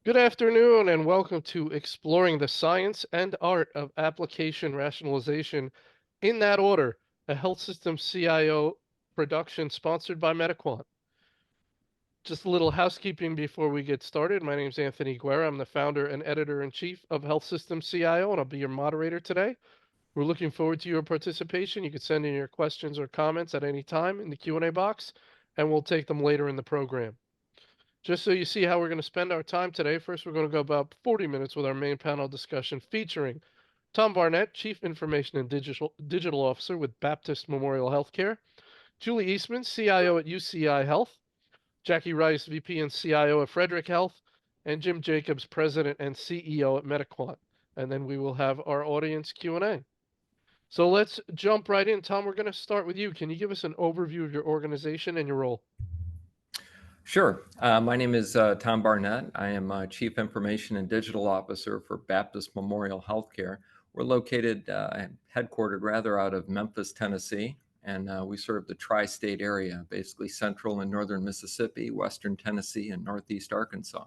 Good afternoon, and welcome to Exploring the Science and Art of Application Rationalization. In that order, a health system CIO production sponsored by MediQuant. Just a little housekeeping before we get started. My name is Anthony Guerra. I'm the founder and editor-in-chief of Health System CIO, and I'll be your moderator today. We're looking forward to your participation. You can send in your questions or comments at any time in the Q&A box, and we'll take them later in the program. Just so you see how we're going to spend our time today, first we're going to go about 40 minutes with our main panel discussion featuring Tom Barnett, Chief Information and Digital Officer with Baptist Memorial Healthcare, Julie Eastman, CIO at UCI Health, Jackie Rice, VP and CIO at Frederick Health, and Jim Jacobs, President and CEO at MediQuant. And then we will have our audience Q&A. So let's jump right in. Tom, we're going to start with you. Can you give us an overview of your organization and your role? Sure. My name is Tom Barnett. I am Chief Information and Digital Officer for Baptist Memorial Healthcare. We're located, headquartered rather, out of Memphis, Tennessee, and we serve the tri-state area, basically central and northern Mississippi, western Tennessee, and northeast Arkansas.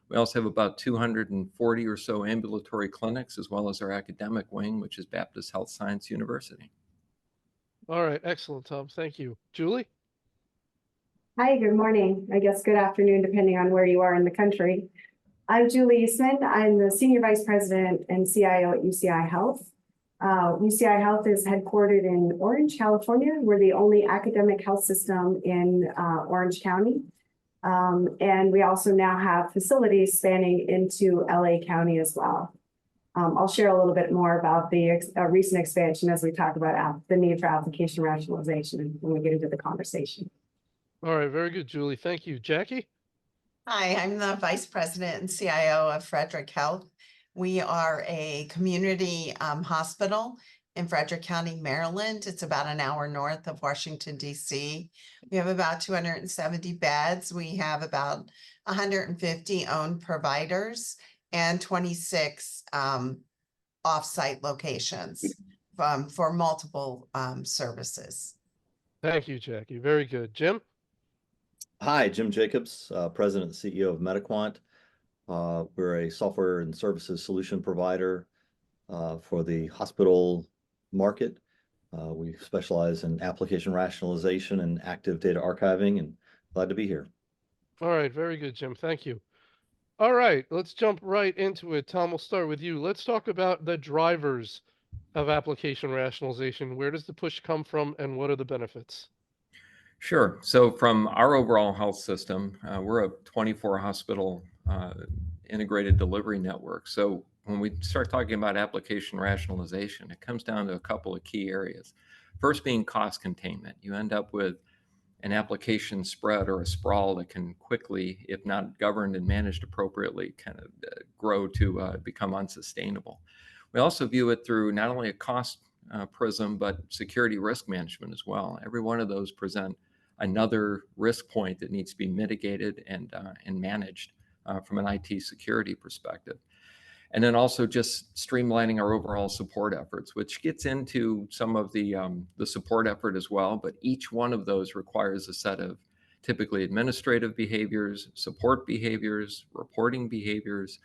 We also have about 240 or so ambulatory clinics, as well as our academic wing, which is Baptist Health Science University. All right, excellent, Tom. Thank you. Julie? Hi, good morning. I guess good afternoon, depending on where you are in the country. I'm Julie Eastman. I'm the Senior Vice President and CIO at UCI Health. UCI Health is headquartered in Orange, California. We're the only academic health system in Orange County. And we also now have facilities spanning into LA County as well. I'll share a little bit more about the recent expansion as we talk about the need for application rationalization when we get into the conversation. All right, very good, Julie. Thank you. Jackie? Hi, I'm the Vice President and CIO of Frederick Health. We are a community hospital in Frederick County, Maryland. It's about an hour north of Washington, D.C. We have about 270 beds. We have about 150 owned providers and 26 off-site locations for multiple services. Thank you, Jackie. Very good. Jim? Hi, Jim Jacobs, President and CEO of MediQuant. We're a software and services solution provider for the hospital market. We specialize in application rationalization and active data archiving, and glad to be here. All right, very good, Jim. Thank you. All right, let's jump right into it. Tom, we'll start with you. Let's talk about the drivers of application rationalization. Where does the push come from, and what are the benefits? Sure. So from our overall health system, we're a 24-hospital integrated delivery network. So when we start talking about application rationalization, it comes down to a couple of key areas. First being cost containment. You end up with an application spread or a sprawl that can quickly, if not governed and managed appropriately, kind of grow to become unsustainable. We also view it through not only a cost prism, but security risk management as well. Every one of those present another risk point that needs to be mitigated and managed from an IT security perspective. And then also just streamlining our overall support efforts, which gets into some of the support effort as well. But each one of those requires a set of typically administrative behaviors, support behaviors, reporting behaviors.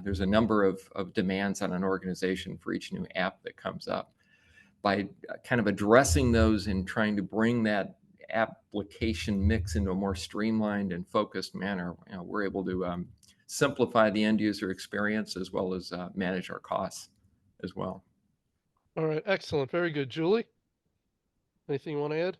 There's a number of demands on an organization for each new app that comes up. By kind of addressing those and trying to bring that application mix into a more streamlined and focused manner, we're able to simplify the end user experience as well as manage our costs as well. All right, excellent. Very good. Julie, anything you want to add?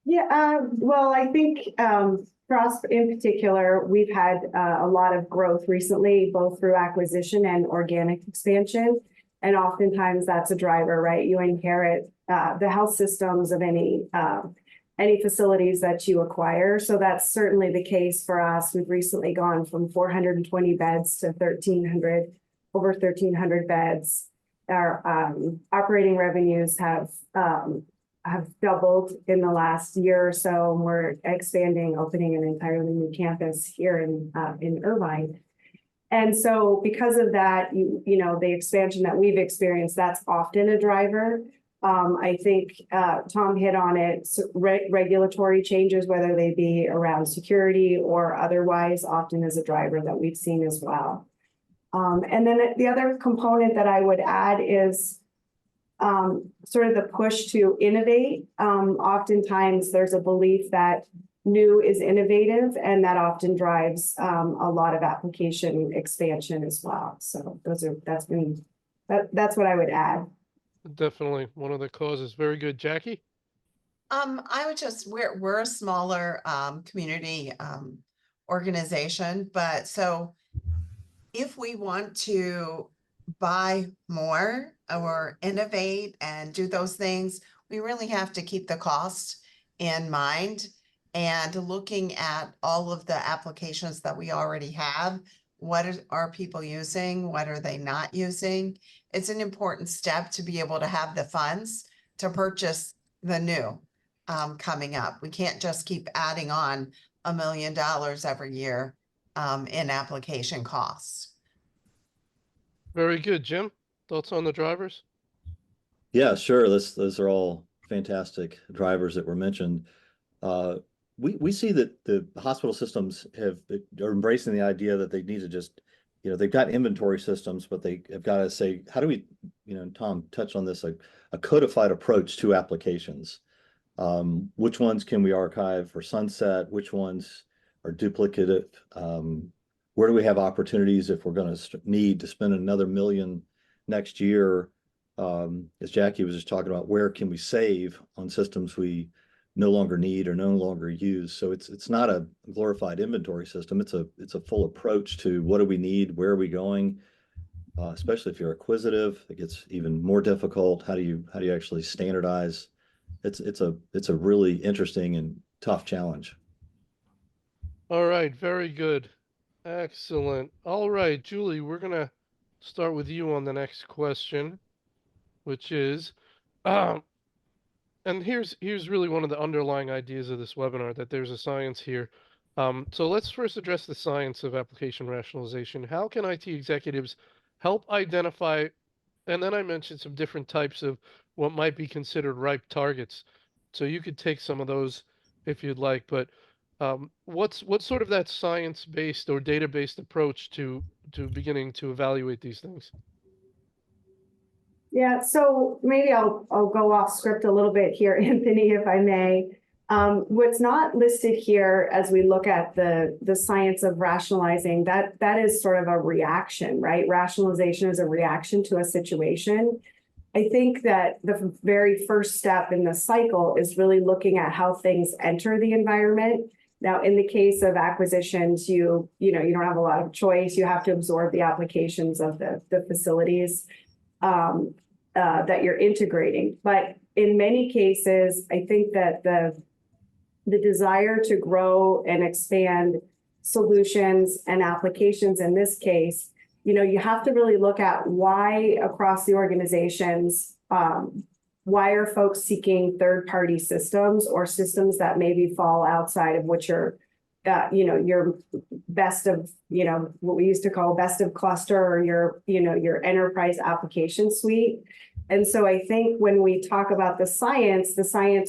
Yeah, well, I think for us in particular, we've had a lot of growth recently, both through acquisition and organic expansion. And oftentimes that's a driver, right? You inherit the health systems of any facilities that you acquire. So that's certainly the case for us. We've recently gone from 420 beds to 1,300, over 1,300 beds. Our operating revenues have doubled in the last year or so. And we're expanding, opening an entirely new campus here in Irvine. And so because of that, you know, the expansion that we've experienced, that's often a driver. I think Tom hit on it, regulatory changes, whether they be around security or otherwise, often is a driver that we've seen as well. And then the other component that I would add is sort of the push to innovate. Oftentimes there's a belief that new is innovative, and that often drives a lot of application expansion as well. So that's what I would add. Definitely one of the causes. Very good. Jackie? I would we're a smaller community organization, but so if we want to buy more or innovate and do those things, we really have to keep the cost in mind and looking at all of the applications that we already have. What are people using? What are they not using? It's an important step to be able to have the funds to purchase the new coming up. We can't just keep adding on $1 million every year in application costs. Very good. Jim, thoughts on the drivers? Yeah, sure. Those are all fantastic drivers that were mentioned. We see that the hospital systems are embracing the idea that they need to just, they've got inventory systems, but they have got to say, how do we, Tom touched on this, a codified approach to applications. Which ones can we archive or sunset? Which ones are duplicative? Where do we have opportunities if we're going to need to spend another $1 million next year? As Jackie was just talking about, where can we save on systems we no longer need or no longer use? So it's not a glorified inventory system. It's a full approach to what do we need, where are we going? Especially if you're acquisitive, it gets even more difficult. How do you actually standardize? It's a really interesting and tough challenge. All right. Very good. Excellent. All right, Julie, we're going to start with you on the next question, which is, and here's really one of the underlying ideas of this webinar, that there's a science here. So let's first address the science of application rationalization. How can IT executives help identify, and then I mentioned some different types of what might be considered ripe targets. So you could take some of those if you'd like, but what's sort of that science-based or data-based approach to beginning to evaluate these things? Yeah, so maybe I'll go off script a little bit here, Anthony, if I may. What's not listed here as we look at the science of rationalizing, that is sort of a reaction, right? Rationalization is a reaction to a situation. I think that the very first step in the cycle is really looking at how things enter the environment. Now, in the case of acquisitions, you don't have a lot of choice. You have to absorb the applications of the facilities that you're integrating. But in many cases, I think that the desire to grow and expand solutions and applications in this case, you have to really look at why across the organizations, why are folks seeking third-party systems or systems that maybe fall outside of what your best of, what we used to call best of cluster, or your enterprise application suite. And so I think when we talk about the science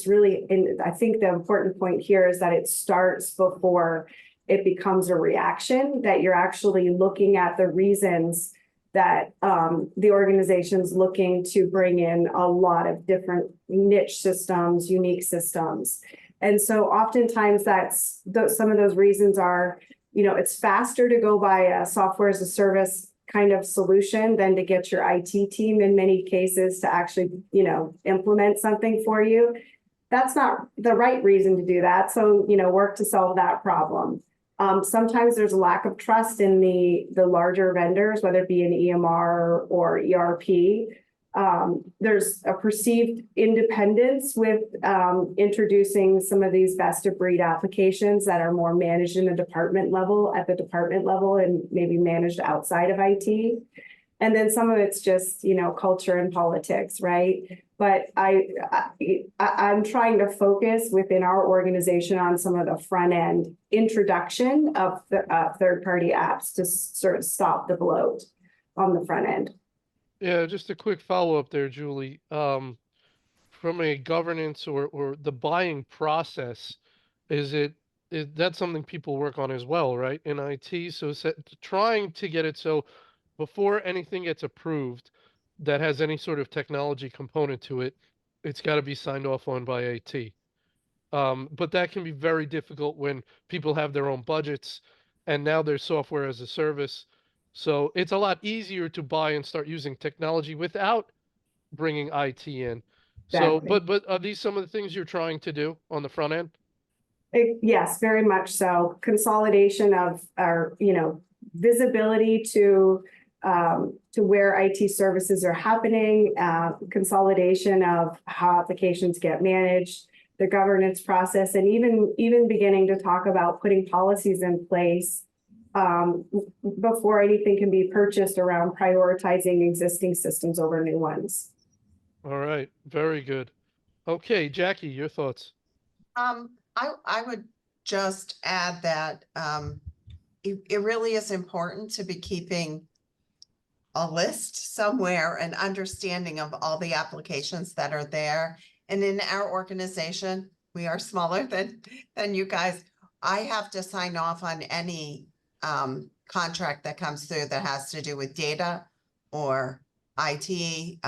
really, and I think the important point here is that it starts before it becomes a reaction, that you're actually looking at the reasons that the organization's looking to bring in a lot of different niche systems, unique systems. And so oftentimes some of those reasons are, it's faster to go buy a software as a service kind of solution than to get your IT team in many cases to actually, implement something for you. That's not the right reason to do that. So, work to solve that problem. Sometimes there's a lack of trust in the larger vendors, whether it be an EMR or ERP. There's a perceived independence with introducing some of these best of breed applications that are more managed at the department level and maybe managed outside of IT. And then some of it's just, culture and politics, right? But I'm trying to focus within our organization on some of the front end introduction of the third-party apps to sort of stop the bloat on the front end. Yeah, just a quick follow-up there, Julie. from a governance or the buying process, is that's something people work on as well, right? In IT. So trying to get it so before anything gets approved that has any sort of technology component to it, it's got to be signed off on by IT. But that can be very difficult when people have their own budgets and now there's software as a service. So it's a lot easier to buy and start using technology without bringing IT in. So, Exactly. but are these some of the things you're trying to do on the front end? Yes, very much so. Consolidation of our, visibility to where IT services are happening, consolidation of how applications get managed, the governance process, and even beginning to talk about putting policies in place before anything can be purchased around prioritizing existing systems over new ones. All right, very good. Okay, Jackie, your thoughts. I would just add that it really is important to be keeping a list somewhere, an understanding of all the applications that are there. And in our organization, we are smaller than you guys. I have to sign off on any contract that comes through that has to do with data or IT,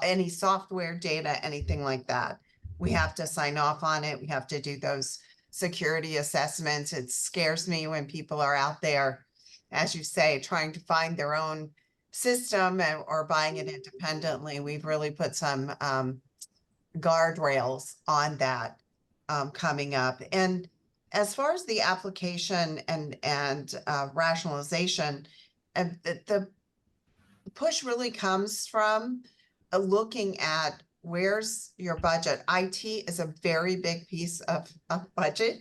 any software data, anything like that. We have to sign off on it. We have to do those security assessments. It scares me when people are out there, as you say, trying to find their own system or buying it independently. We've really put some guardrails on that coming up. And as far as the application and rationalization, the push really comes from looking at where's your budget. IT is a very big piece of budget,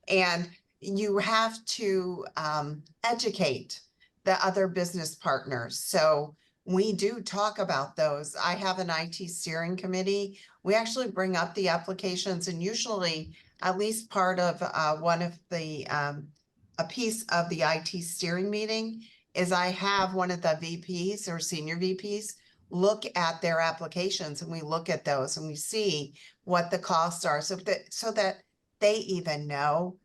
and you have to educate the other business partners. So we do talk about those. I have an IT steering committee. We actually bring up the applications, and usually at least part of one of the a piece of the IT steering meeting is I have one of the VPs or senior VPs look at their applications, and we look at those and we see what the costs are so that they even know.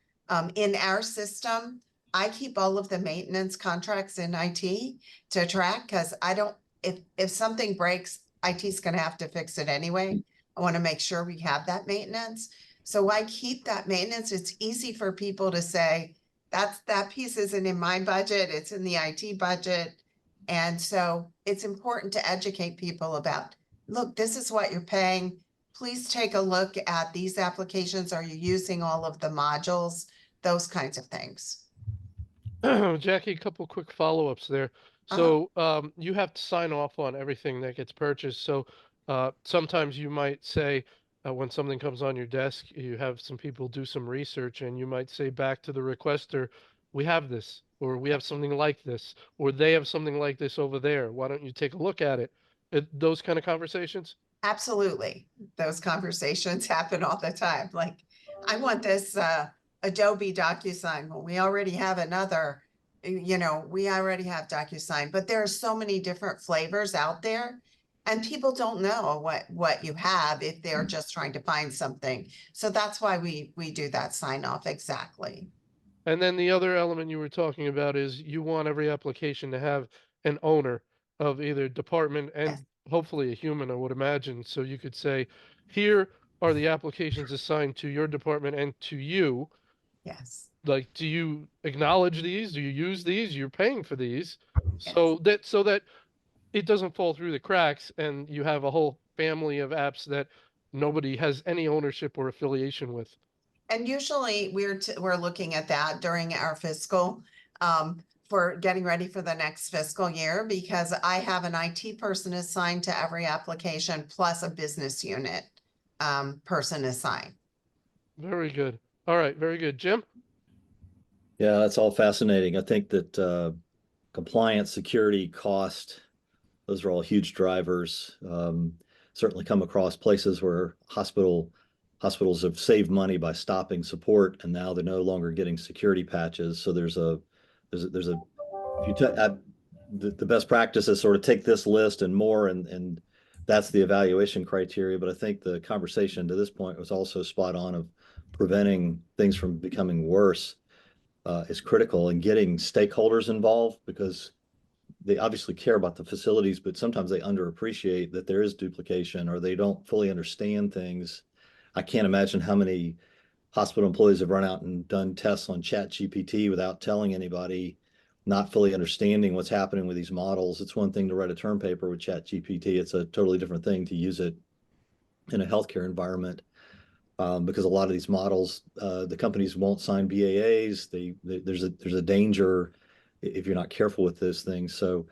In our system, I keep all of the maintenance contracts in IT to track, because if something breaks, IT's going to have to fix it anyway. I want to make sure we have that maintenance. So I keep that maintenance. It's easy for people to say, that piece isn't in my budget, it's in the IT budget. And so it's important to educate people about, look, this is what you're paying. Please take a look at these applications. Are you using all of the modules? Those kinds of things. Jackie, a couple quick follow-ups there. So you have to sign off on everything that gets purchased. So sometimes you might say when something comes on your desk, you have some people do some research and you might say back to the requester, we have this, or we have something like this, or they have something like this over there. Why don't you take a look at it? Those kind of conversations? Absolutely. Those conversations happen all the time. Like, I want this Adobe DocuSign. Well, we already have another, we already have DocuSign, but there are so many different flavors out there, and people don't know what you have if they're just trying to find something. So that's why we do that sign off. Exactly. And then the other element you were talking about is you want every application to have an owner of either department Yes. and hopefully a human, I would imagine. So you could say, here are the applications assigned to your department and to you. Yes. Like, do you acknowledge these? Do you use these? You're paying for these. Yes. So that it doesn't fall through the cracks and you have a whole family of apps that nobody has any ownership or affiliation with. And usually we're looking at that during our fiscal, for getting ready for the next fiscal year, because I have an IT person assigned to every application plus a business unit person assigned. Very good. All right, very good. Jim? Yeah, that's all fascinating. I think that compliance, security, cost, those are all huge drivers. Certainly come across places where hospitals have saved money by stopping support, and now they're no longer getting security patches. So the best practice is sort of take this list and more, and that's the evaluation criteria. But I think the conversation to this point was also spot on of preventing things from becoming worse is critical, and getting stakeholders involved, because they obviously care about the facilities, but sometimes they underappreciate that there is duplication, or they don't fully understand things. I can't imagine how many hospital employees have run out and done tests on ChatGPT without telling anybody, not fully understanding what's happening with these models. It's one thing to write a term paper with ChatGPT. It's a totally different thing to use it in a healthcare environment, because a lot of these models, the companies won't sign BAAs. There's a danger if you're not careful with those things. So,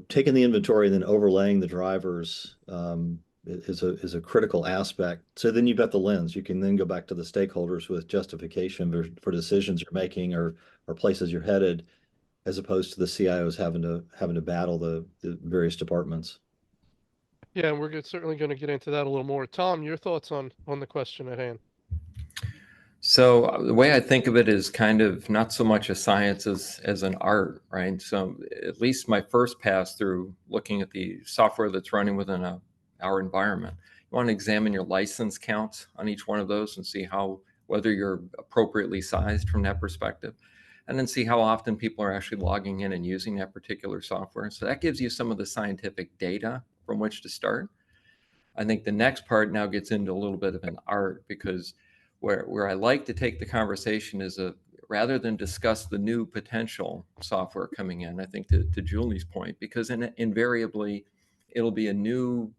taking the inventory and then overlaying the drivers is a critical aspect. So then you've got the lens. You can then go back to the stakeholders with justification for decisions you're making, or places you're headed, as opposed to the CIOs having to battle the various departments. Yeah, and certainly going to get into that a little more. Tom, your thoughts on the question at hand? So the way I think of it is kind of not so much a science as an art, right? So at least my first pass through looking at the software that's running within our environment, you want to examine your license counts on each one of those and see whether you're appropriately sized from that perspective, and then see how often people are actually logging in and using that particular software. So that gives you some of the scientific data from which to start. I think the next part now gets into a little bit of an art, because where I like to take the conversation is rather than discuss the new potential software coming in, I think to Julie's point, because invariably it'll be a new,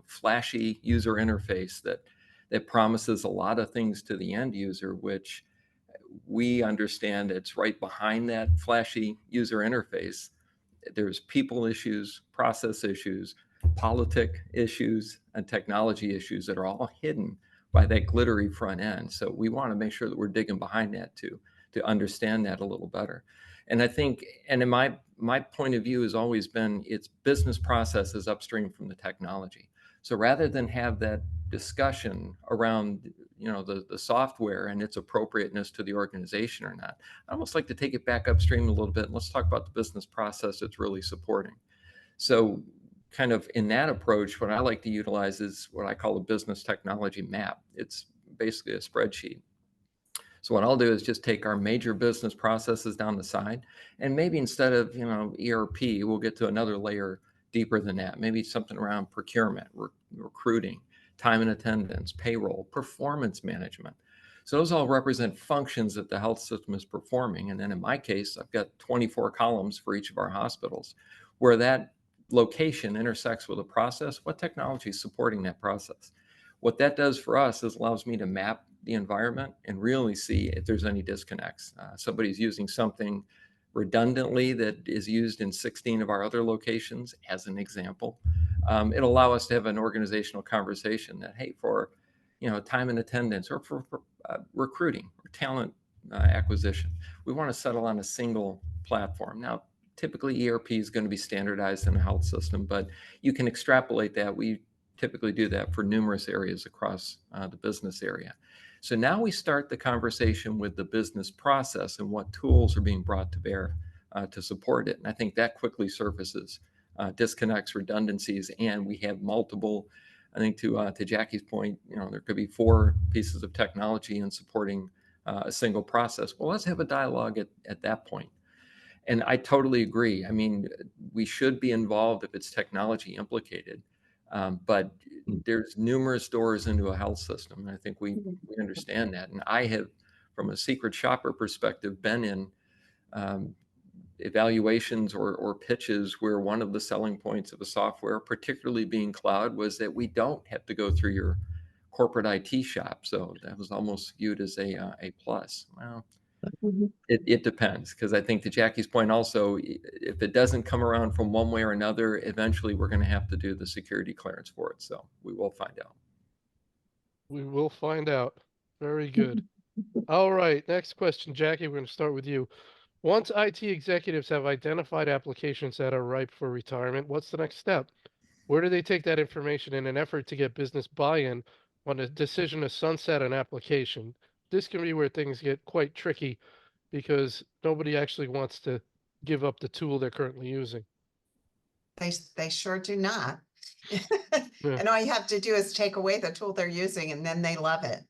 flashy user interface that promises a lot of things to the end user, which we understand it's right behind that flashy user interface. There's people issues, process issues, politic issues, and technology issues that are all hidden by that glittery front end. So we want to make sure that we're digging behind that to understand that a little better. And I think, and in my point of view has always been, it's business processes upstream from the technology. So rather than have that discussion around the software and its appropriateness to the organization or not, I almost like to take it back upstream a little bit and let's talk about the business process it's really supporting. So kind of in that approach, what I like to utilize is what I call a business technology map. It's basically a spreadsheet. So what I'll do is just take our major business processes down the side, and maybe instead of ERP, we'll get to another layer deeper than that. Maybe something around procurement, recruiting, time and attendance, payroll, performance management. So those all represent functions that the health system is performing. And then in my case, I've got 24 columns for each of our hospitals, where that location intersects with a process. What technology is supporting that process? What that does for us is allows me to map the environment and really see if there's any disconnects. Somebody's using something redundantly that is used in 16 of our other locations, as an example. It'll allow us to have an organizational conversation that, hey, for time and attendance, or for recruiting or talent acquisition, we want to settle on a single platform. Now, typically ERP is going to be standardized in a health system, but you can extrapolate that. We typically do that for numerous areas across the business area. So now we start the conversation with the business process and what tools are being brought to bear to support it. And I think that quickly surfaces disconnects, redundancies, and we have multiple. I think to Jackie's point, there could be 4 pieces of technology in supporting a single process. Well, let's have a dialogue at that point. And I totally agree. I mean, we should be involved if it's technology implicated, but there's numerous doors into a health system. And I think we understand that. And I have, from a secret shopper perspective, been in evaluations or pitches where one of the selling points of the software, particularly being cloud, was that we don't have to go through your corporate IT shop. So that was almost viewed as a plus. Well, it depends, because I think to Jackie's point also, if it doesn't come around from one way or another, eventually we're going to have to do the security clearance for it. So we will find out. We will find out. Very good. All right, next question, Jackie, we're going to start with you. Once IT executives have identified applications that are ripe for retirement, what's the next step? Where do they take that information in an effort to get business buy-in on a decision to sunset an application? This can be where things get quite tricky because nobody actually wants to give up the tool they're currently using. They sure do not. Yeah. And all you have to do is take away the tool they're using and then they love it.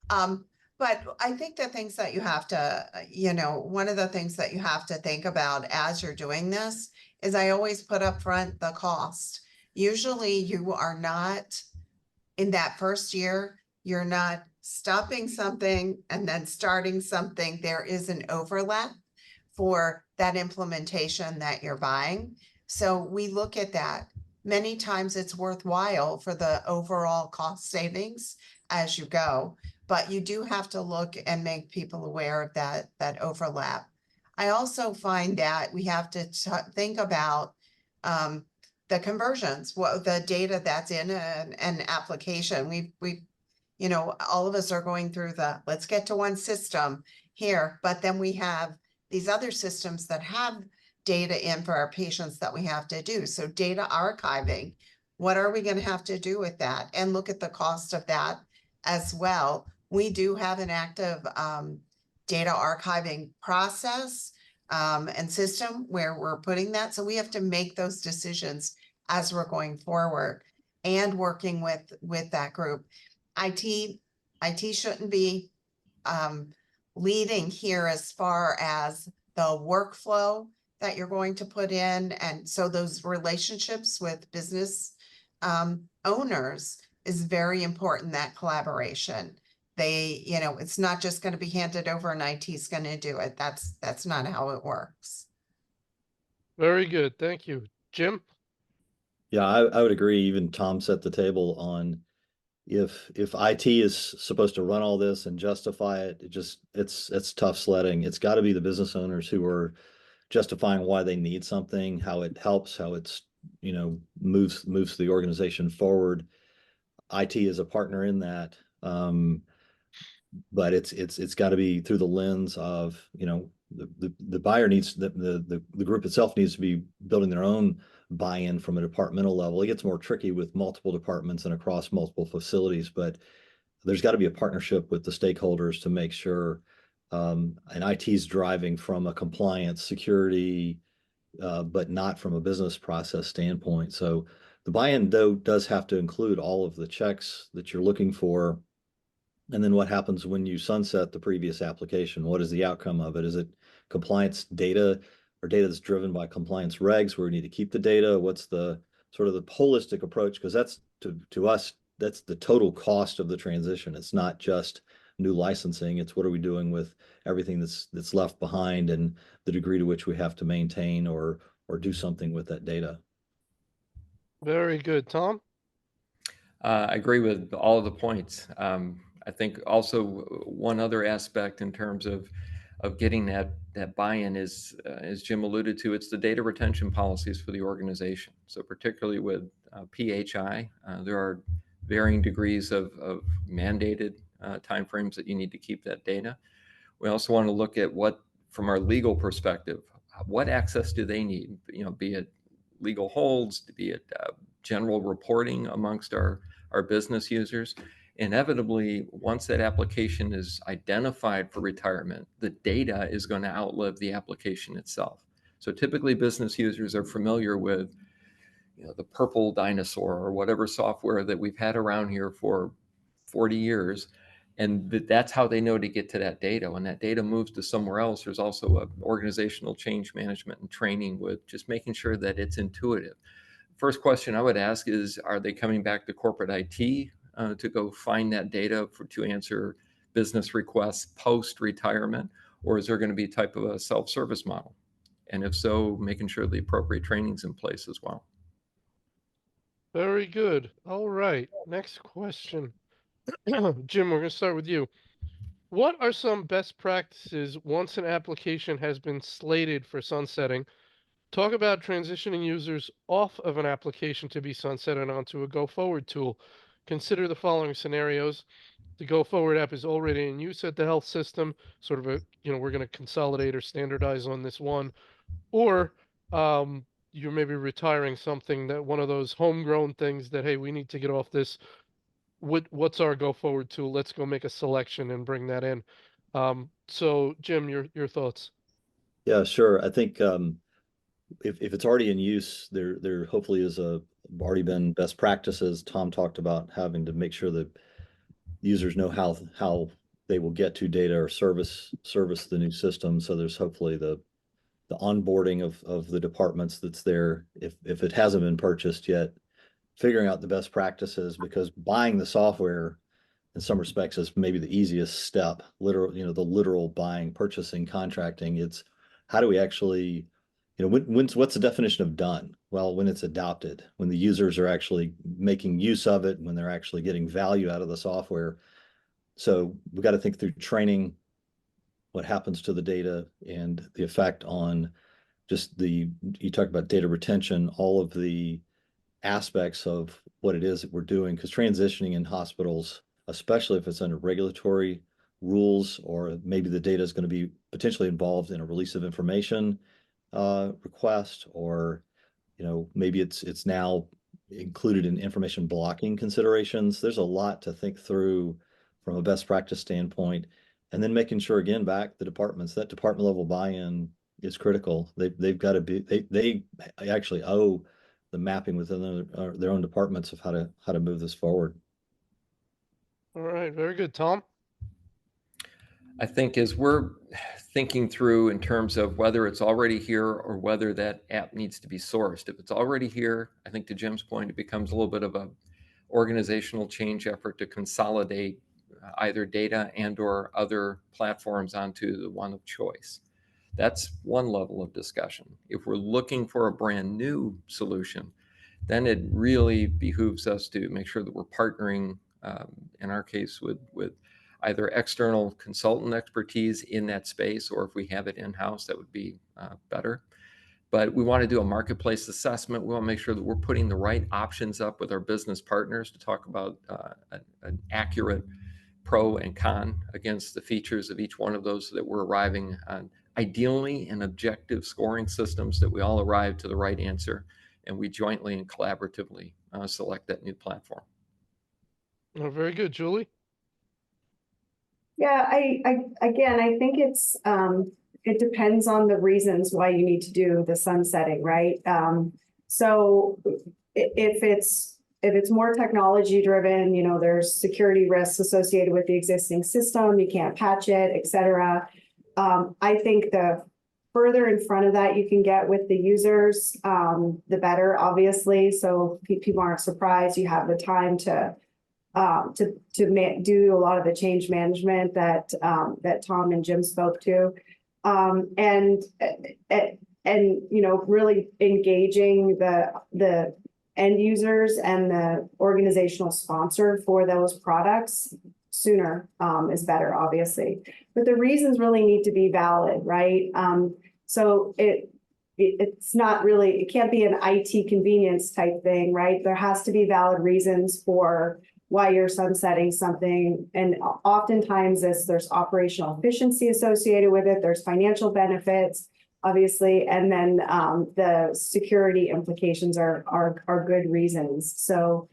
But I think the things that you have to, one of the things that you have to think about as you're doing this is I always put up front the cost. Usually you are not, in that first year, you're not stopping something and then starting something. There is an overlap for that implementation that you're buying. So we look at that. Many times it's worthwhile for the overall cost savings as you go, but you do have to look and make people aware of that overlap. I also find that we have to think about the conversions, what the data that's in an application. We all of us are going through let's get to one system here, but then we have these other systems that have data in for our patients that we have to do. So data archiving, what are we going to have to do with that? And look at the cost of that as well. We do have an active data archiving process and system where we're putting that. So we have to make those decisions as we're going forward and working with that group. IT shouldn't be leading here as far as the workflow that you're going to put in. And so those relationships with business owners is very important, that collaboration. It's not just going to be handed over and IT is going to do it. That's not how it works. Very good. Thank you. Jim? Yeah, I would agree. Even Tom set the table on if IT is supposed to run all this and justify it, it's tough sledding. It's got to be the business owners who are justifying why they need something, how it helps, how it's moves the organization forward. IT is a partner in that, but it's got to be through the lens of the buyer needs the group itself needs to be building their own buy-in from a departmental level. It gets more tricky with multiple departments and across multiple facilities, but there's got to be a partnership with the stakeholders to make sure and IT's driving from a compliance security, but not from a business process standpoint. So the buy-in though does have to include all of the checks that you're looking for. And then what happens when you sunset the previous application? What is the outcome of it? Is it compliance data or data that's driven by compliance regs where we need to keep the data? What's the sort of the holistic approach? Because that's to us, that's the total cost of the transition. It's not just new licensing. It's what are we doing with everything that's left behind and the degree to which we have to maintain or do something with that data. Very good. Tom? I agree with all of the points. I think also one other aspect in terms of getting that buy-in is, as Jim alluded to, it's the data retention policies for the organization. So particularly with PHI, there are varying degrees of mandated timeframes that you need to keep that data. We also want to look at what, from our legal perspective, what access do they need? Be it legal holds, be it general reporting amongst our business users. Inevitably, once that application is identified for retirement, the data is going to outlive the application itself. So typically business users are familiar with the purple dinosaur or whatever software that we've had around here for 40 years. And that's how they know to get to that data. When that data moves to somewhere else, there's also an organizational change management and training with just making sure that it's intuitive. First question I would ask is, are they coming back to corporate IT to go find that data to answer business requests post-retirement? Or is there going to be type of a self-service model? And if so, making sure the appropriate training's in place as well. Very good. All right. Next question. Jim, we're going to start with you. What are some best practices once an application has been slated for sunsetting? Talk about transitioning users off of an application to be sunsetted onto a go-forward tool. Consider the following scenarios. The go-forward app is already in use at the health system, sort of we're going to consolidate or standardize on this one. Or you're maybe retiring something, that one of those homegrown things that, hey, we need to get off this. What's our go-forward tool? Let's go make a selection and bring that in. So Jim, your thoughts? Yeah, sure. I think if it's already in use, there hopefully is a already been best practices. Tom talked about having to make sure that users know how they will get to data or service the new system. So there's hopefully the onboarding of the departments that's there if it hasn't been purchased yet, figuring out the best practices, because buying the software in some respects is maybe the easiest step, literal, the literal buying, purchasing, contracting. It's how do we actually, what's the definition of done? Well, when it's adopted, when the users are actually making use of it, when they're actually getting value out of the software. So we've got to think through training, what happens to the data, and the effect on just you talk about data retention, all of the aspects of what it is that we're doing, because transitioning in hospitals, especially if it's under regulatory rules, or maybe the data is going to be potentially involved in a release of information request, or maybe it's now included in information blocking considerations. There's a lot to think through from a best practice standpoint, and then making sure, again, back the departments, that department level buy-in is critical. They've got to be, they actually owe the mapping within their own departments of how to move this forward. All right, very good, Tom. I think as we're thinking through in terms of whether it's already here or whether that app needs to be sourced, if it's already here, I think to Jim's point, it becomes a little bit of a organizational change effort to consolidate either data and or other platforms onto the one of choice. That's one level of discussion. If we're looking for a brand new solution, then it really behooves us to make sure that we're partnering, in our case, with either external consultant expertise in that space, or if we have it in-house, that would be better. But we want to do a marketplace assessment. We want to make sure that we're putting the right options up with our business partners to talk about an accurate pro and con against the features of each one of those, so that we're arriving on ideally an objective scoring systems that we all arrive to the right answer, and we jointly and collaboratively select that new platform. Oh, very good, Julie. Yeah, I think it depends on the reasons why you need to do the sunsetting, right? So if it's more technology driven, there's security risks associated with the existing system, you can't patch it, et cetera. I think the further in front of that you can get with the users, the better, obviously. So people aren't surprised. You have the time to do a lot of the change management that Tom and Jim spoke to, and really engaging the end users and the organizational sponsor for those products sooner is better, obviously. But the reasons really need to be valid, right? So it's not really, it can't be an IT convenience type thing, right? There has to be valid reasons for why you're sunsetting something. And oftentimes there's operational efficiency associated with it. There's financial benefits, obviously. And then the security implications are good reasons. So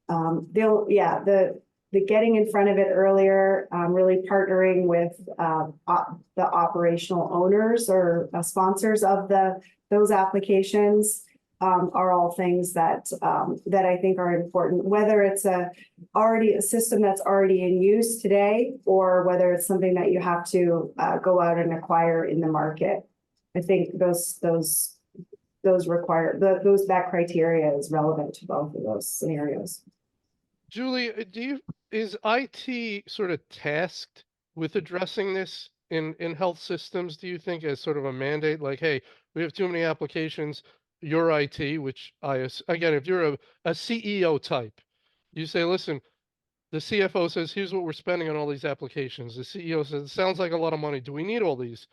the getting in front of it earlier, really partnering with the operational owners or sponsors of those applications are all things that I think are important, whether it's a system that's already in use today, or whether it's something that you have to go out and acquire in the market. I think that criteria is relevant to both of those scenarios. Julie, is IT sort of tasked with addressing this in health systems, do you think, as sort of a mandate? Like, hey, we have too many applications, your IT, which again, if you're a CEO type, you say, listen, the CFO says, here's what we're spending on all these applications. The CEO says, it sounds like a lot of money. Do we need all these?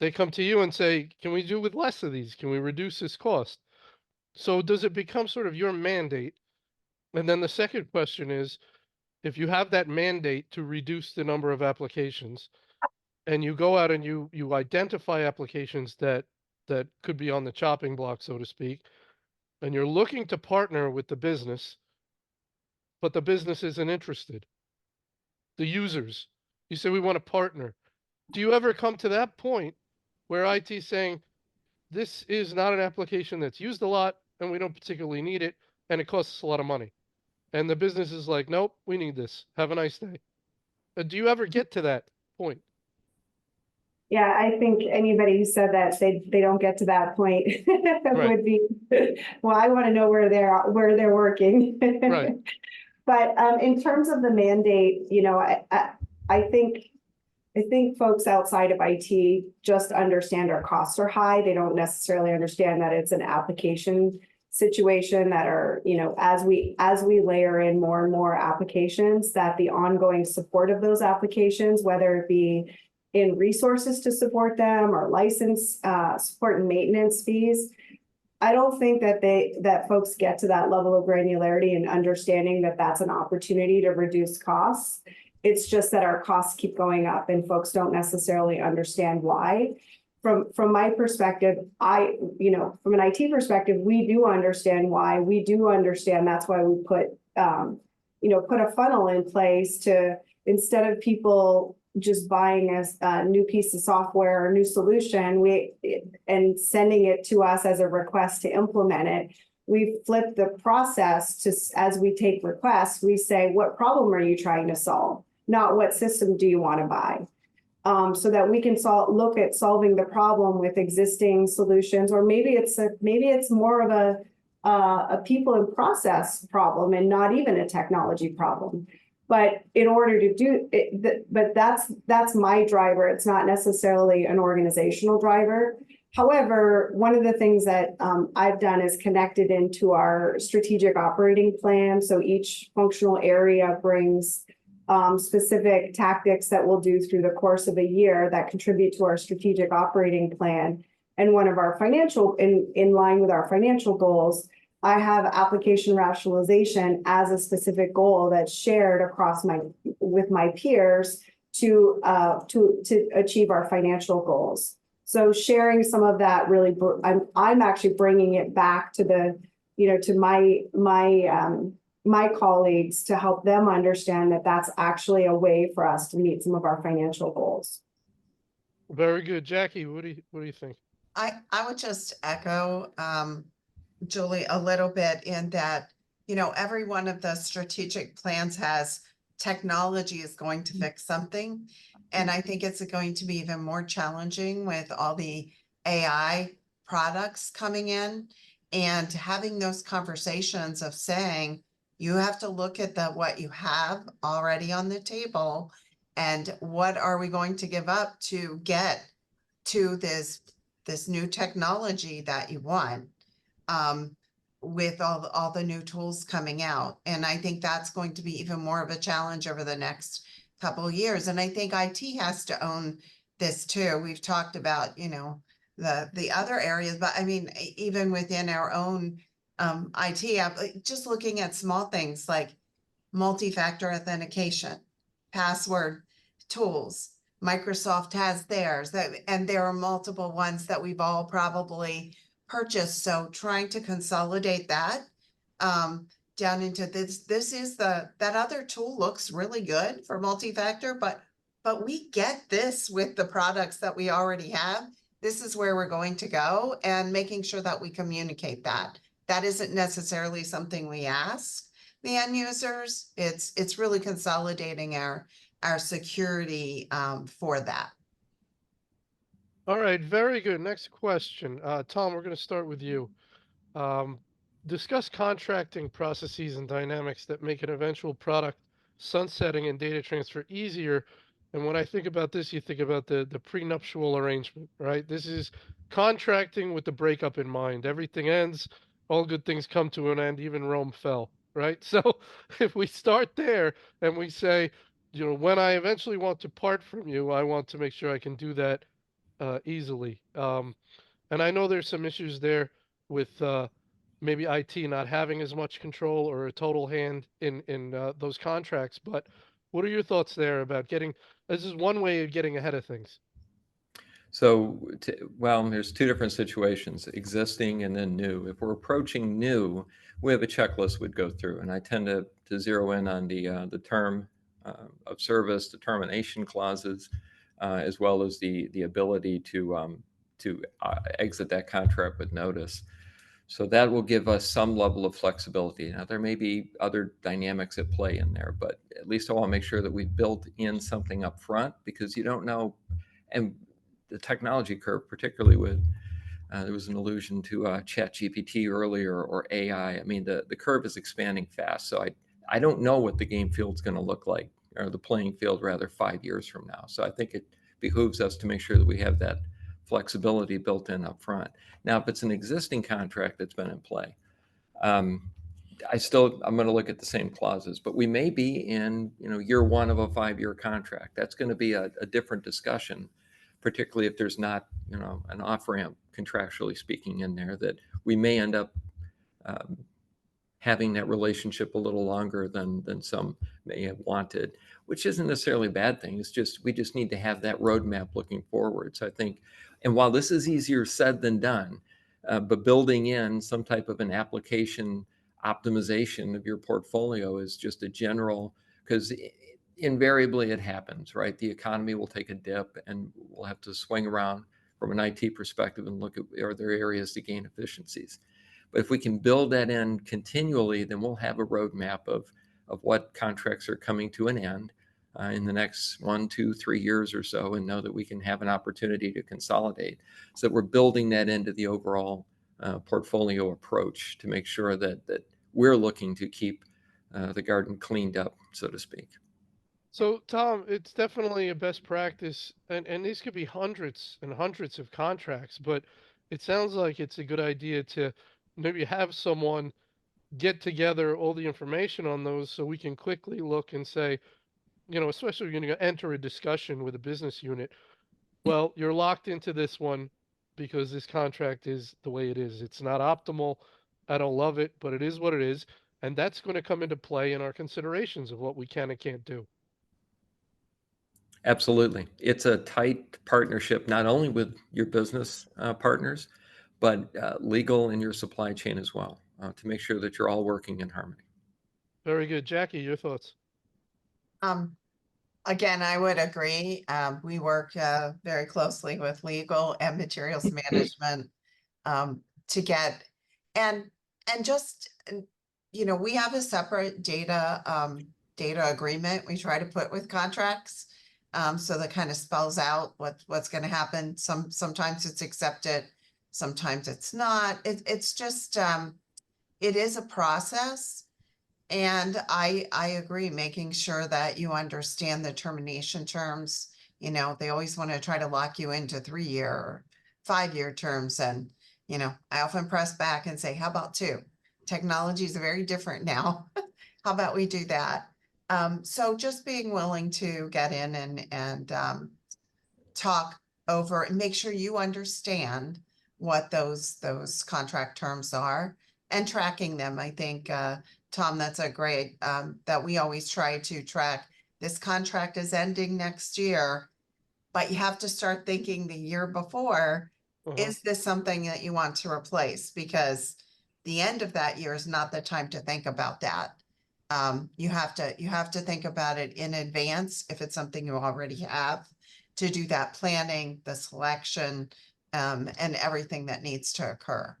They come to you and say, can we do with less of these? Can we reduce this cost? So does it become sort of your mandate? And then the second question is, if you have that mandate to reduce the number of applications, and you go out and you identify applications that could be on the chopping block, so to speak, and you're looking to partner with the business, but the business isn't interested, the users, you say, we want to partner. Do you ever come to that point where IT is saying, this is not an application that's used a lot and we don't particularly need it, and it costs us a lot of money. And the business is like, nope, we need this. Have a nice day. Do you ever get to that point? Yeah, I think anybody who said that they don't get to that point Right. would be, well, I want to know where they're working. Right. But in terms of the mandate, you know, I think folks outside of IT just understand our costs are high. They don't necessarily understand that it's an application situation that are, you know, as we layer in more and more applications, that the ongoing support of those applications, whether it be in resources to support them or license support and maintenance fees, I don't think that folks get to that level of granularity and understanding that that's an opportunity to reduce costs. It's just that our costs keep going up and folks don't necessarily understand why. From my perspective, from an IT perspective, we do understand why. We do understand that's why we put a funnel in place to, instead of people just buying a new piece of software or new solution, and sending it to us as a request to implement it, we flip the process to, as we take requests, we say, what problem are you trying to solve? Not what system do you want to buy? So that we can look at solving the problem with existing solutions, or maybe it's more of a people and process problem and not even a technology problem. But in order to do it, but that's my driver. It's not necessarily an organizational driver. However, one of the things that I've done is connected into our strategic operating plan. So each functional area brings specific tactics that we'll do through the course of a year that contribute to our strategic operating plan. And one of our in line with our financial goals, I have application rationalization as a specific goal that's shared across with my peers to achieve our financial goals. So sharing some of that really, I'm actually bringing it back to my colleagues to help them understand that that's actually a way for us to meet some of our financial goals. Very good. Jackie, what do you think? I would just echo Julie a little bit in that, every one of the strategic plans has technology is going to fix something. And I think it's going to be even more challenging with all the AI products coming in, and having those conversations of saying, you have to look at what you have already on the table, and what are we going to give up to get to this new technology that you want, with all the new tools coming out. And I think that's going to be even more of a challenge over the next couple of years. And I think IT has to own this too. We've talked about, the other areas, but I mean, even within our own IT, just looking at small things like multi-factor authentication, password tools. Microsoft has theirs, and there are multiple ones that we've all probably purchased. So trying to consolidate that down into this is that other tool looks really good for multi-factor, but we get this with the products that we already have. This is where we're going to go, and making sure that we communicate that. That isn't necessarily something we ask the end users. It's really consolidating our security for that. All right, very good. Next question. Tom, we're going to start with you. Discuss contracting processes and dynamics that make an eventual product sunsetting and data transfer easier. And when I think about this, you think about the prenuptial arrangement, right? This is contracting with the breakup in mind. Everything ends, all good things come to an end, even Rome fell, right? So if we start there and we say, when I eventually want to part from you, I want to make sure I can do that easily. And I know there's some issues there with maybe IT not having as much control or a total hand in those contracts. But what are your thoughts there about this is one way of getting ahead of things. So, there's two different situations, existing and then new. If we're approaching new, we have a checklist we'd go through, and I tend to zero in on the term of service, the termination clauses, as well as the ability to exit that contract with notice. So that will give us some level of flexibility. Now, there may be other dynamics at play in there, but at least I want to make sure that we built in something up front, because you don't know. And the technology curve, particularly with, there was an allusion to ChatGPT earlier, or AI. I mean, the curve is expanding fast. So I don't know what the game field's going to look like, or the playing field rather, 5 years from now. So I think it behooves us to make sure that we have that flexibility built in up front. Now, if it's an existing contract that's been in play, I'm going to look at the same clauses, but we may be in, year one of a 5-year contract. That's going to be a different discussion, particularly if there's not, an off ramp, contractually speaking, in there, that we may end up having that relationship a little longer than some may have wanted, which isn't necessarily a bad thing. It's just, we just need to have that roadmap looking forward. So I think, and while this is easier said than done, but building in some type of an application optimization of your portfolio is just a general, because invariably it happens, right? The economy will take a dip, and we'll have to swing around from an IT perspective and look at, are there areas to gain efficiencies? But if we can build that in continually, then we'll have a roadmap of what contracts are coming to an end in the next 1, 2, 3 years or so, and know that we can have an opportunity to consolidate. So that we're building that into the overall portfolio approach to make sure that we're looking to keep the garden cleaned up, so to speak. So, Tom, it's definitely a best practice, and these could be hundreds and hundreds of contracts, but it sounds like it's a good idea to maybe have someone get together all the information on those so we can quickly look and say, especially if you're going to enter a discussion with a business unit, well, you're locked into this one because this contract is the way it is. It's not optimal. I don't love it, but it is what it is. And that's going to come into play in our considerations of what we can and can't do. Absolutely. It's a tight partnership, not only with your business partners, but legal and your supply chain as well, to make sure that you're all working in harmony. Very good. Jackie, your thoughts? Again, I would agree. We work very closely with legal and materials management to get, and just, we have a separate data agreement we try to put with contracts. So that kind of spells out what's going to happen. Sometimes it's accepted, sometimes it's not. It's just, it is a process. And I agree, making sure that you understand the termination terms. They always want to try to lock you into 3-year or 5-year terms. And, I often press back and say, how about 2? Technology is very different now. How about we do that? So just being willing to get in and talk over and make sure you understand what those contract terms are, and tracking them. I think, Tom, that's a great, that we always try to track. This contract is ending next year, but you have to start thinking the year before, is this something that you want to replace? Because the end of that year is not the time to think about that. You have to think about it in advance if it's something you already have, to do that planning, the selection, and everything that needs to occur.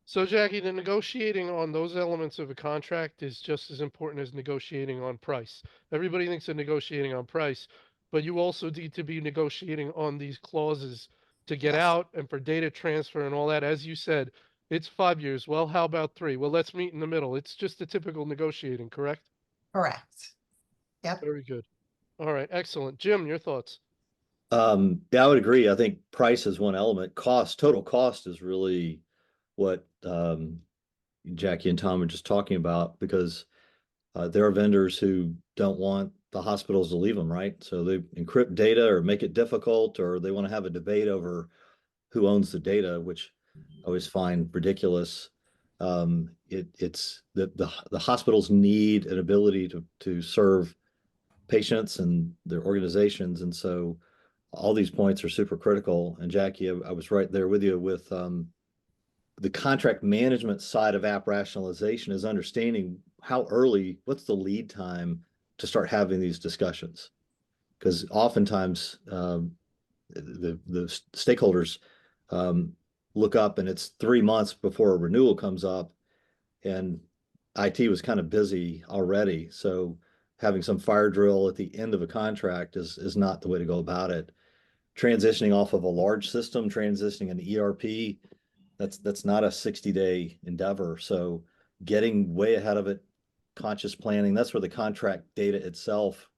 So, Jackie, the negotiating on those elements of a contract is just as important as negotiating on price. Everybody thinks of negotiating on price, but you also need to be negotiating on these clauses to get Yes. out and for data transfer and all that. As you said, it's 5 years. Well, how about 3? Well, let's meet in the middle. It's just a typical negotiating, correct? Correct. Yep. Very good. All right, excellent. Jim, your thoughts? Yeah, I would agree. I think price is one element. Total cost is really what Jackie and Tom were just talking about, because there are vendors who don't want the hospitals to leave them, right? So they encrypt data or make it difficult, or they want to have a debate over who owns the data, which I always find ridiculous. It's the hospitals need an ability to serve patients and their organizations, and so all these points are super critical. And Jackie, I was right there with you with the contract management side of app rationalization is understanding what's the lead time to start having these discussions. Because oftentimes the stakeholders look up and it's 3 months before a renewal comes up, and IT was kind of busy already. So having some fire drill at the end of a contract is not the way to go about it. Transitioning off of a large system, transitioning an ERP, that's not a 60-day endeavor. So getting way ahead of it, conscious planning, that's where the contract data itself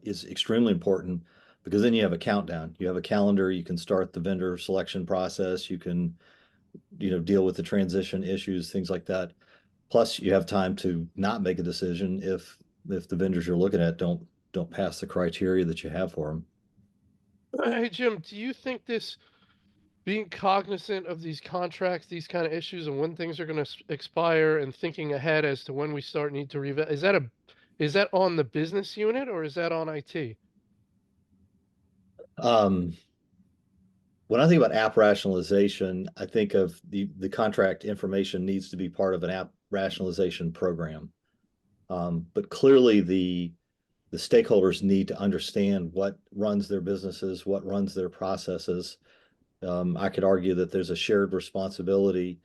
is extremely important, because then you have a countdown. You have a calendar, you can start the vendor selection process, you can, deal with the transition issues, things like that. Plus, you have time to not make a decision if the vendors you're looking at don't pass the criteria that you have for them. Hey, Jim, do you think this being cognizant of these contracts, these kind of issues, and when things are going to expire, and thinking ahead as to when we start need to revet, is that on the business unit or is that on IT? Um, when I think about app rationalization, I think of the contract information needs to be part of an app rationalization program. But clearly the stakeholders need to understand what runs their businesses, what runs their processes. I could argue that there's a shared responsibility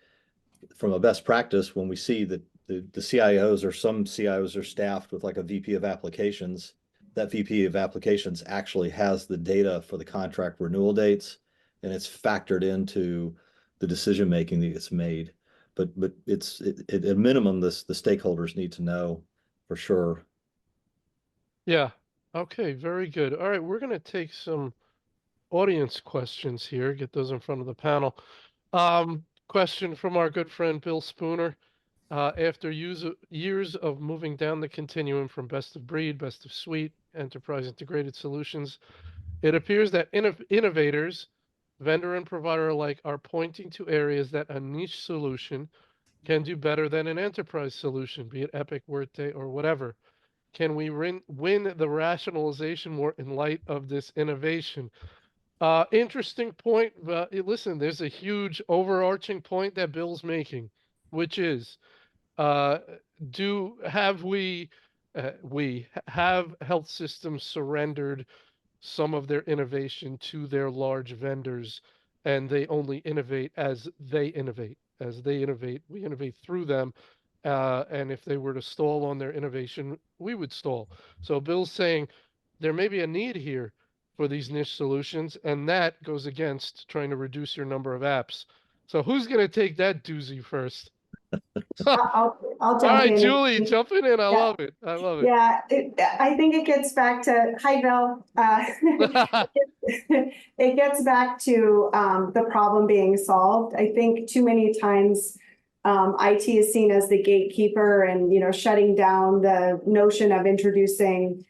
from a best practice when we see that the CIOs, or some CIOs, are staffed with like a VP of applications. That VP of applications actually has the data for the contract renewal dates, and it's factored into the decision making that gets made. But it's at a minimum, the stakeholders need to know for sure. Yeah. Okay, very good. All right, we're going to take some audience questions here, get those in front of the panel. Question from our good friend Bill Spooner. After years of moving down the continuum from best of breed, best of suite, enterprise integrated solutions, it appears that innovators, vendor and provider alike, are pointing to areas that a niche solution can do better than an enterprise solution, be it Epic, Workday, or whatever. Can we win the rationalization war in light of this innovation? Interesting point. But listen, there's a huge overarching point that Bill's making, which is, uh, have we have health systems surrendered some of their innovation to their large vendors, and they only innovate as they innovate. As they innovate, we innovate through them. And if they were to stall on their innovation, we would stall. So Bill's saying there may be a need here for these niche solutions, and that goes against trying to reduce your number of apps. So who's going to take that doozy first? All I'll jump right, in. Julie, jumping in. I Yeah. love it. I love it. Yeah, I think it gets back to, hi, Bill. It gets back to the problem being solved. I think too many times IT is seen as the gatekeeper and, shutting down the notion of introducing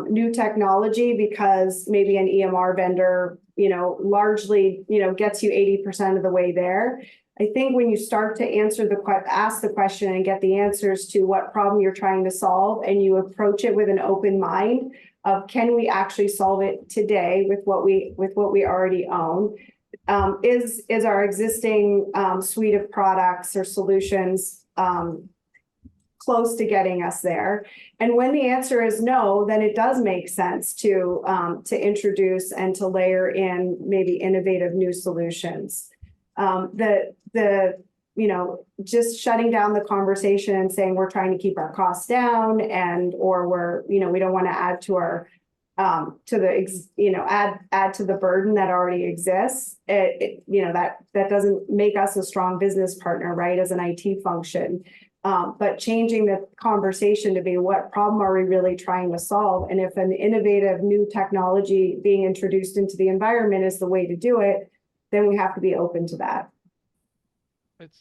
new technology because maybe an EMR vendor, largely, gets you 80% of the way there. I think when you start to ask the question and get the answers to what problem you're trying to solve, and you approach it with an open mind of, can we actually solve it today with what we already own? Is our existing suite of products or solutions close to getting us there? And when the answer is no, then it does make sense to introduce and to layer in maybe innovative new solutions. Just shutting down the conversation and saying we're trying to keep our costs down, or we don't want to add to our add to the burden that already exists. That doesn't make us a strong business partner, right, as an IT function. But changing the conversation to be, what problem are we really trying to solve? And if an innovative new technology being introduced into the environment is the way to do it, then we have to be open to that.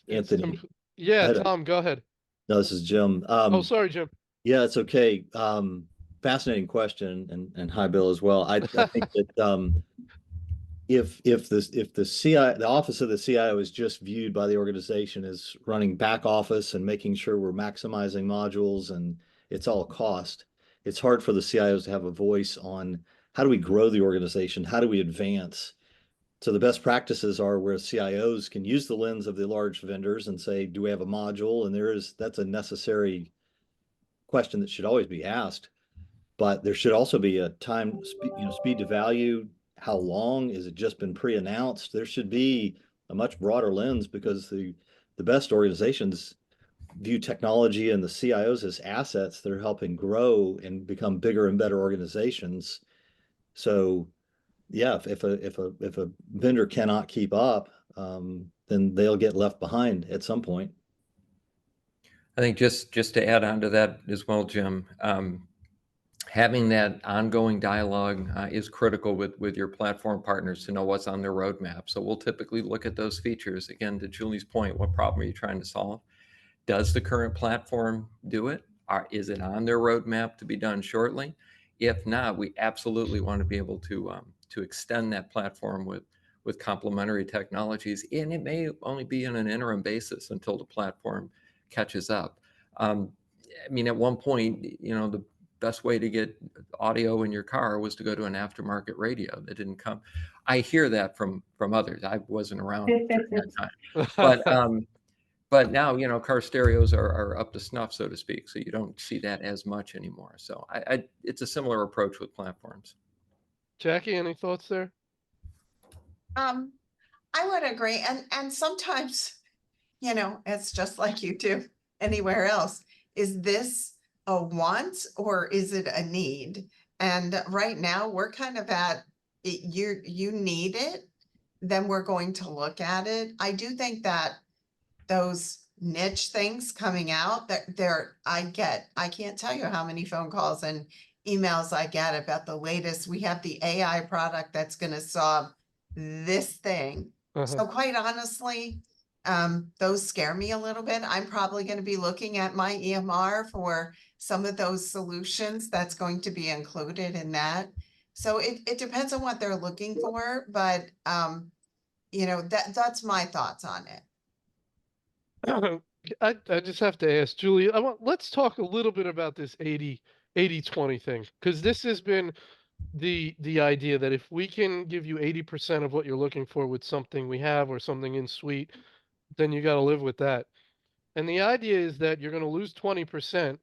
Anthony. Yeah, Tom, go ahead. No, this is Jim. Oh, sorry, Jim. Yeah, it's okay. Fascinating question, and hi, Bill, as well. I think that if the office of the CIO is just viewed by the organization as running back office and making sure we're maximizing modules and it's all cost, it's hard for the CIOs to have a voice on how do we grow the organization, how do we advance. So the best practices are where CIOs can use the lens of the large vendors and say, do we have a module? And that's a necessary question that should always be asked. But there should also be a speed to value, how long? Is it just been pre-announced? There should be a much broader lens, because the best organizations view technology and the CIOs as assets that are helping grow and become bigger and better organizations. So yeah, if a vendor cannot keep up, then they'll get left behind at some point. I think just to add on to that as well, Jim, having that ongoing dialogue is critical with your platform partners to know what's on their roadmap. So we'll typically look at those features. Again, to Julie's point, what problem are you trying to solve? Does the current platform do it? Is it on their roadmap to be done shortly? If not, we absolutely want to be able to extend that platform with complementary technologies, and it may only be on an interim basis until the platform catches up. I mean, at one point, the best way to get audio in your car was to go to an aftermarket radio. That didn't come. I hear that from others. I wasn't around during that time, but now, car stereos are up to snuff, so to speak. So you don't see that as much anymore. So it's a similar approach with platforms. Jackie, any thoughts there? I would agree. And sometimes, it's just like you do anywhere else. Is this a want or is it a need? And right now we're kind of at it, you need it, then we're going to look at it. I do think that those niche things coming out that I can't tell you how many phone calls and emails I get about the latest. We have the AI product that's going to solve this thing. So quite honestly, those scare me a little bit. I'm probably going to be looking at my EMR for some of those solutions that's going to be included in that. So it depends on what they're looking for, but that's my thoughts on it. I just have to ask Julie, let's talk a little bit about this 80-20 thing, because this has been the idea that if we can give you 80% of what you're looking for with something we have or something in suite, then you got to live with that. And the idea is that you're going to lose 20%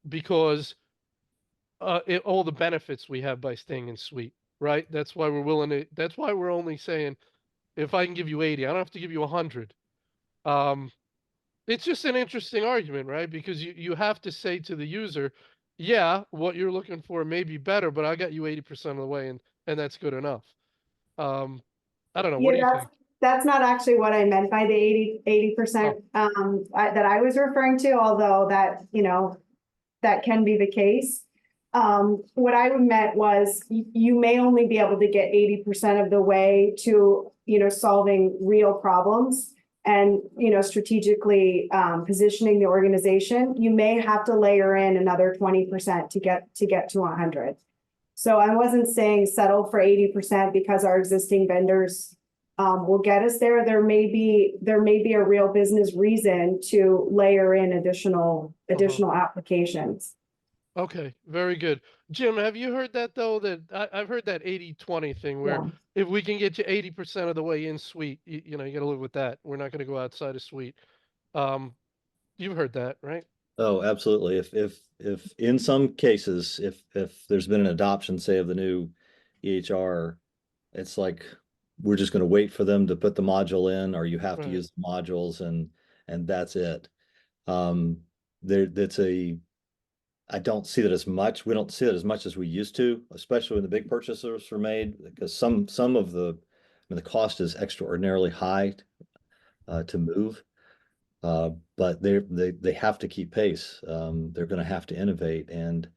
because all the benefits we have by staying in suite, right? That's why that's why we're only saying, if I can give you 80, I don't have to give you 100. It's just an interesting argument, right? Because you have to say to the user, yeah, what you're looking for may be better, but I got you 80% of the way, and that's good enough. I don't know. What do you think? That's not actually what I meant by the 80%, that I was referring to, although that, that can be the case. What I meant was you may only be able to get 80% of the way to, solving real problems and, strategically positioning the organization. You may have to layer in another 20% to get to 100. So I wasn't saying settle for 80% because our existing vendors will get us there. There may be a real business reason to layer in additional applications. Okay, very good. Jim, have you heard that though? That I've heard that 80-20 thing where if we can get you 80% of the way in suite, you got to live with that. We're not going to go outside of suite. You've heard that, right? Oh, absolutely. If in some cases, if there's been an adoption, say, of the new EHR, it's like we're just going to wait for them to put the module in, or you have to use the modules, and that's it. I don't see that as much. We don't see that as much as we used to, especially when the big purchases were made, because some of the cost is extraordinarily high to move. But they have to keep pace. They're going to have to innovate, and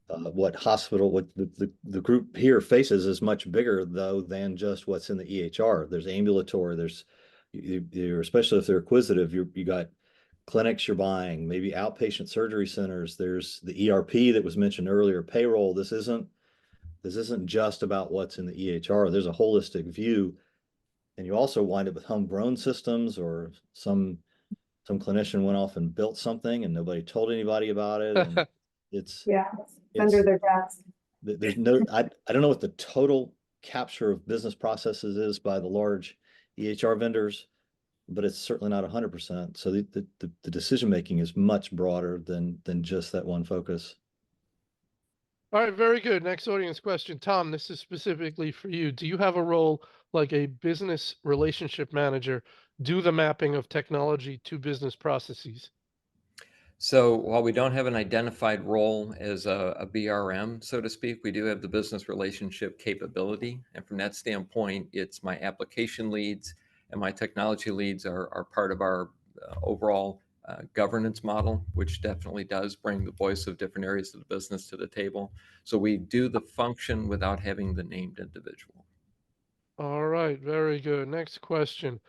what the group here faces is much bigger though than just what's in the EHR. There's ambulatory. There's you're, especially if they're acquisitive. You got clinics you're buying, maybe outpatient surgery centers. There's the ERP that was mentioned earlier, payroll. This isn't just about what's in the EHR. There's a holistic view, and you also wind up with homegrown systems, or some clinician went off and built something and nobody told anybody about it. And it's under their desk. There's no, I don't know what the total capture of business processes is by the large EHR vendors, but it's certainly not 100%. So the decision making is much broader than just that one focus. All right, very good. Next audience question. Tom, this is specifically for you. Do you have a role like a business relationship manager, do the mapping of technology to business processes? So while we don't have an identified role as a BRM, so to speak, we do have the business relationship capability. And from that standpoint, it's my application leads and my technology leads are part of our overall governance model, which definitely does bring the voice of different areas of the business to the table. So we do the function without having the named individual. All right, very good. Next question.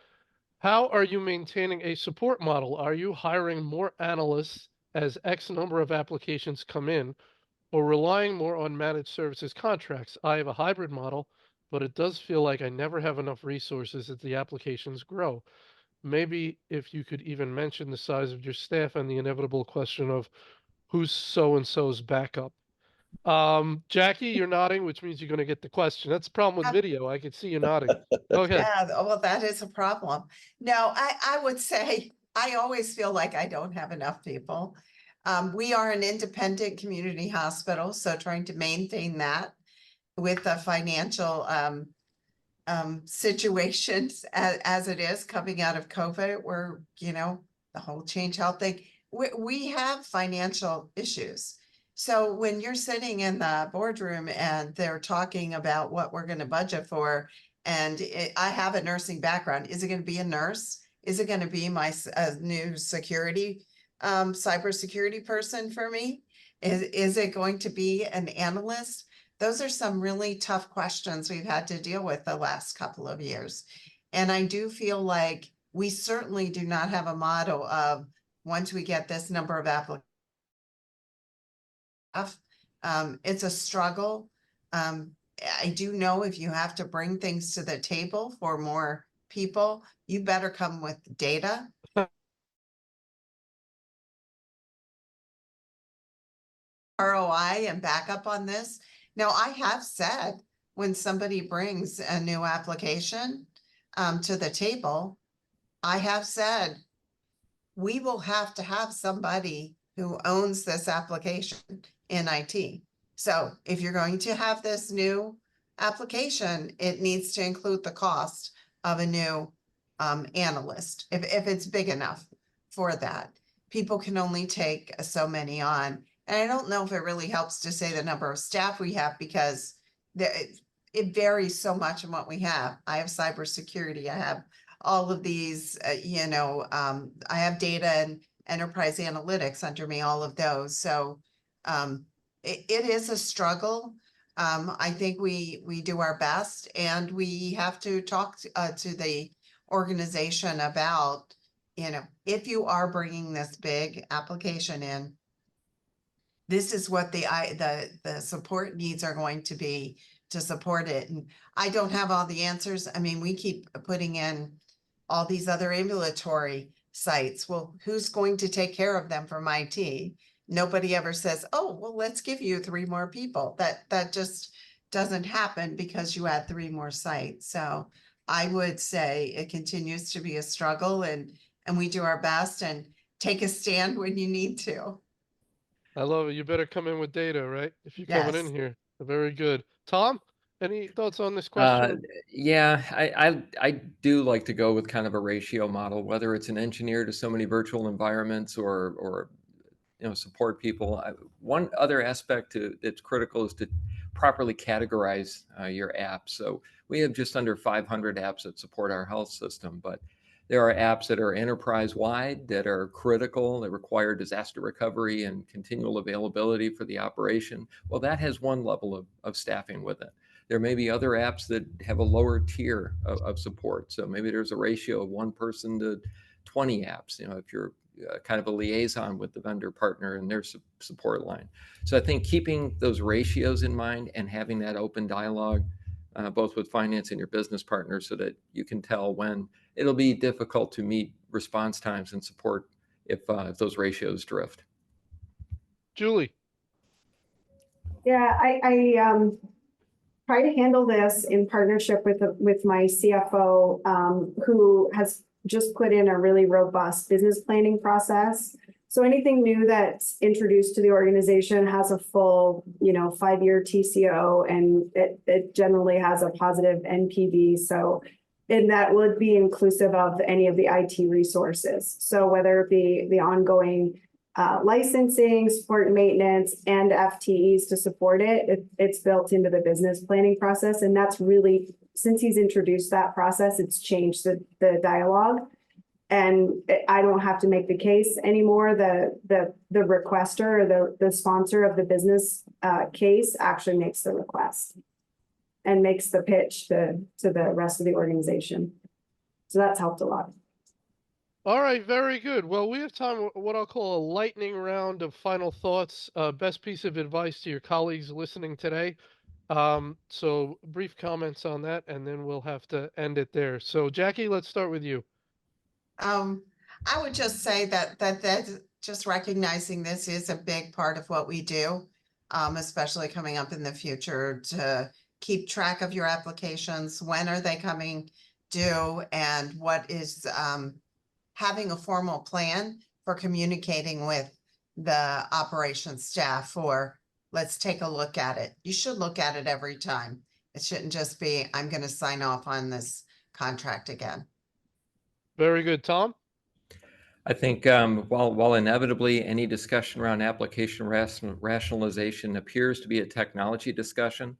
How are you maintaining a support model? Are you hiring more analysts as X number of applications come in, or relying more on managed services contracts? I have a hybrid model, but it does feel like I never have enough resources as the applications grow. Maybe if you could even mention the size of your staff and the inevitable question of who's so and so's backup. Jackie, you're nodding, which means you're going to get the question. That's the problem with Yeah. video. I can see you nodding. Go ahead. Yeah, well, that is a problem. No, I would say I always feel like I don't have enough people. We are an independent community hospital, so trying to maintain that with the financial situations as it is coming out of COVID, where, you know, the whole Change Health thing, we have financial issues. So when you're sitting in the boardroom and they're talking about what we're going to budget for, and I have a nursing background, is it going to be a nurse? Is it going to be my new security, cybersecurity person for me? Is it going to be an analyst? Those are some really tough questions we've had to deal with the last couple of years. And I do feel like we certainly do not have a model of once we get this number of applicants. It's a struggle. I do know if you have to bring things to the table for more people, you better come with data. ROI and backup on this. Now, I have said when somebody brings a new application to the table, I have said we will have to have somebody who owns this application in IT. So if you're going to have this new application, it needs to include the cost of a new analyst, if it's big enough for that. People can only take so many on. And I don't know if it really helps to say the number of staff we have, because it varies so much in what we have. I have cybersecurity. I have all of these, I have data and enterprise analytics under me, all of those. So it is a struggle. I think we do our best, and we have to talk to the organization about, if you are bringing this big application in, this is what the support needs are going to be to support it. And I don't have all the answers. I mean, we keep putting in all these other ambulatory sites. Well, who's going to take care of them from IT? Nobody ever says, oh, well, let's give you 3 more people. That just doesn't happen because you add 3 more sites. So I would say it continues to be a struggle, and we do our best and take a stand when you need to. I love it. You better come in with data, right? If you're coming in Yes. here. Very good. Tom, any thoughts on this question? Yeah, I do like to go with kind of a ratio model, whether it's an engineer to so many virtual environments or support people. One other aspect that's critical is to properly categorize your apps. So we have just under 500 apps that support our health system, but there are apps that are enterprise-wide that are critical, that require disaster recovery and continual availability for the operation. Well, that has one level of staffing with it. There may be other apps that have a lower tier of support. So maybe there's a ratio of 1 person to 20 apps, if you're kind of a liaison with the vendor partner and their support line. So I think keeping those ratios in mind and having that open dialogue, both with finance and your business partners, so that you can tell when it'll be difficult to meet response times and support if those ratios drift. Julie. Yeah, I try to handle this in partnership with my CFO, who has just put in a really robust business planning process So anything new that's introduced to the organization has a full, 5-year TCO, and it generally has a positive NPV. So, and that would be inclusive of any of the IT resources. So whether it be the ongoing licensing, support and maintenance, and FTEs to support it, it's built into the business planning process. And that's really, since he's introduced that process, it's changed the dialogue. And I don't have to make the case anymore. The requester or the sponsor of the business case actually makes the request and makes the pitch to the rest of the organization. So that's helped a lot. All right, very good. Well, we have time for what I'll call a lightning round of final thoughts. Best piece of advice to your colleagues listening today. So brief comments on that, and then we'll have to end it there. So Jackie, let's start with you. I would just say that just recognizing this is a big part of what we do, especially coming up in the future, to keep track of your applications. When are they coming due, and what is having a formal plan for communicating with the operations staff, or let's take a look at it. You should look at it every time. It shouldn't just be, I'm going to sign off on this contract again. Very good, Tom. I think while inevitably any discussion around application rationalization appears to be a technology discussion,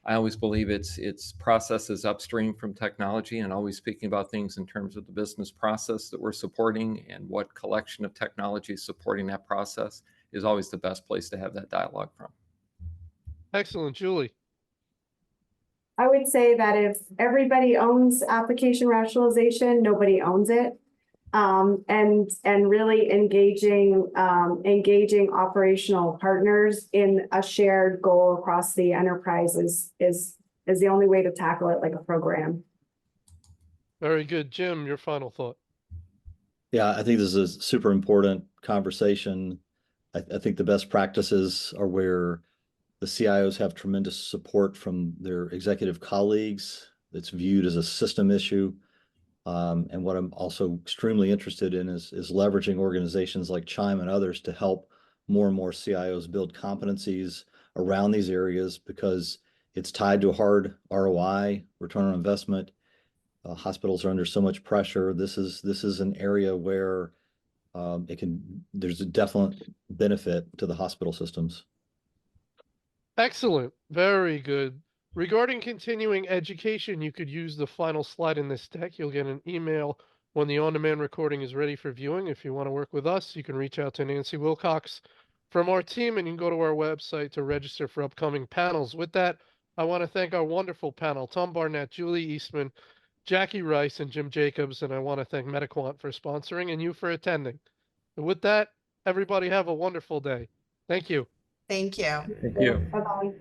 I always believe it's processes upstream from technology, and always speaking about things in terms of the business process that we're supporting and what collection of technology is supporting that process is always the best place to have that dialogue from. Excellent, Julie. I would say that if everybody owns application rationalization, nobody owns it. And really engaging operational partners in a shared goal across the enterprise is the only way to tackle it like a program. Very good. Jim, your final thought. Yeah, I think this is a super important conversation. I think the best practices are where the CIOs have tremendous support from their executive colleagues. It's viewed as a system issue. And what I'm also extremely interested in is leveraging organizations like Chime and others to help more and more CIOs build competencies around these areas, because it's tied to a hard ROI, return on investment. Hospitals are under so much pressure. This is an area where there's a definite benefit to the hospital systems. Excellent. Very good. Regarding continuing education, you could use the final slide in this deck. You'll get an email when the on-demand recording is ready for viewing. If you want to work with us, you can reach out to Nancy Wilcox from our team, and you can go to our website to register for upcoming panels. With that, I want to thank our wonderful panel, Tom Barnett, Julie Eastman, Jackie Rice, and Jim Jacobs, and I want to thank MediQuant for sponsoring and you for attending. And with that, everybody have a wonderful day. Thank you. Thank you. Thank you. Bye-bye.